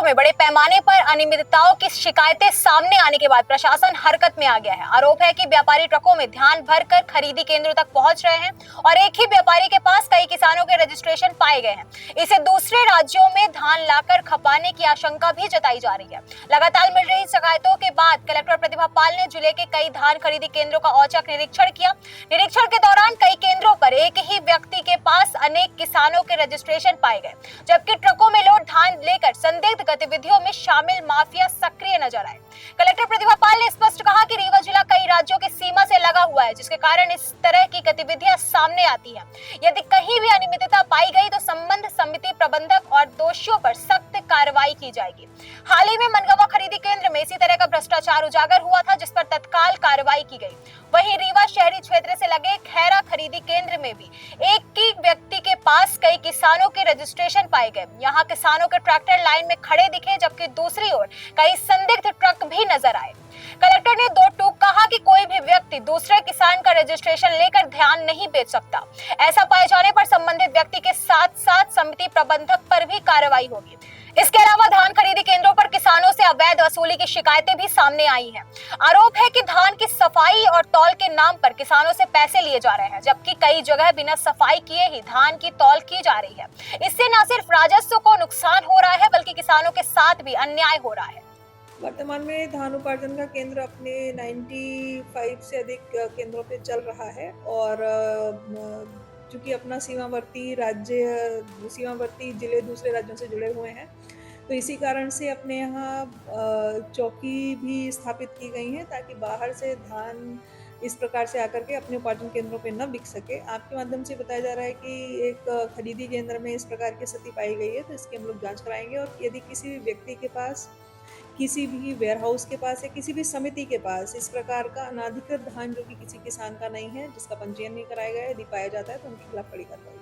में बड़े पैमाने पर अनियमितताओं की शिकायतें सामने आने के बाद प्रशासन हरकत में आ गया है। आरोप है कि व्यापारी ट्रकों में धान भरकर खरीदी केंद्रों तक पहुंच रहे हैं और एक ही व्यापारी के पास कई किसानों के रजिस्ट्रेशन पाए गए हैं। इसे दूसरे राज्यों में धान लाकर खपाने की आशंका भी जताई जा रही है। लगातार मिल रही शिकायतों के बाद कलेक्टर प्रतिभा पाल ने जिले के कई धान खरीदी केंद्रों का औचक निरीक्षण किया। निरीक्षण के दौरान कई केंद्रों पर एक ही व्यक्ति के पास अनेक किसानों के रजिस्ट्रेशन पाए गए, जबकि ट्रकों में लोड धान लेकर संदिग्ध गतिविधियों में शामिल माफिया सक्रिय नजर आए। कलेक्टर प्रतिभा पाल ने स्पष्ट कहा कि रीवा जिला कई राज्यों की सीमा से लगा हुआ है, जिसके कारण इस तरह की गतिविधियां सामने आती हैं। यदि कहीं भी अनियमितता पाई गई तो संबंध समिति प्रबंधक और दोषियों पर सख्त कार्रवाई की जाएगी। हाल ही में मनगवा खरीदी केंद्र में इसी तरह का भ्रष्टाचार उजागर हुआ था, जिस पर तत्काल कार्रवाई की गई। वहीं रीवा शहरी क्षेत्र से लगे खैरा खरीदी केंद्र में भी एक ही व्यक्ति के पास कई किसानों के रजिस्ट्रेशन पाए गए। यहाँ किसानों के ट्रैक्टर लाइन में खड़े दिखे, जबकि दूसरी ओर कई संदिग्ध ट्रक भी नजर आए। कलेक्टर ने दो टूक कहा कि कोई भी व्यक्ति दूसरे किसान का रजिस्ट्रेशन लेकर धान नहीं बेच सकता। ऐसा पाए जाने पर संबंधित व्यक्ति के साथ साथ समिति प्रबंधक पर भी कार्रवाई होगी। इसके अलावा धान खरीदी केंद्रों पर किसानों से अवैध वसूली की शिकायतें भी सामने आई हैं। आरोप है कि धान की सफाई और तौल के नाम पर किसानों से पैसे लिए जा रहे हैं, जबकि कई जगह बिना सफाई किए ही धान की तौल की जा रही है। इससे न सिर्फ राजस्व को नुकसान हो रहा है, बल्कि किसानों के साथ भी अन्याय हो रहा है। वर्तमान में धान उपार्जन का केंद्र अपने 95 से अधिक केंद्रों पे चल रहा है और चूँकि अपना सीमावर्ती जिले दूसरे राज्यों से जुड़े हुए हैं, तो इसी कारण से अपने यहाँ चौकी भी स्थापित की गई हैं ताकि बाहर से धान इस प्रकार से आकर के अपने उपार्जन केंद्रों पे न बिक सके। आपके माध्यम से बताया जा रहा है कि एक खरीदी केंद्र में इस प्रकार की स्थिति पाई गई है, तो इसकी हम लोग जांच कराएंगे और यदि किसी भी व्यक्ति के पास, किसी भी वेयरहाउस के पास या किसी भी समिति के पास इस प्रकार का अनाधिकृत धान जो कि किसी किसान का नहीं है, जिसका पंजीयन नहीं कराया गया है, यदि पाया जाता है तो उनके खिलाफ कड़ी कार्रवाई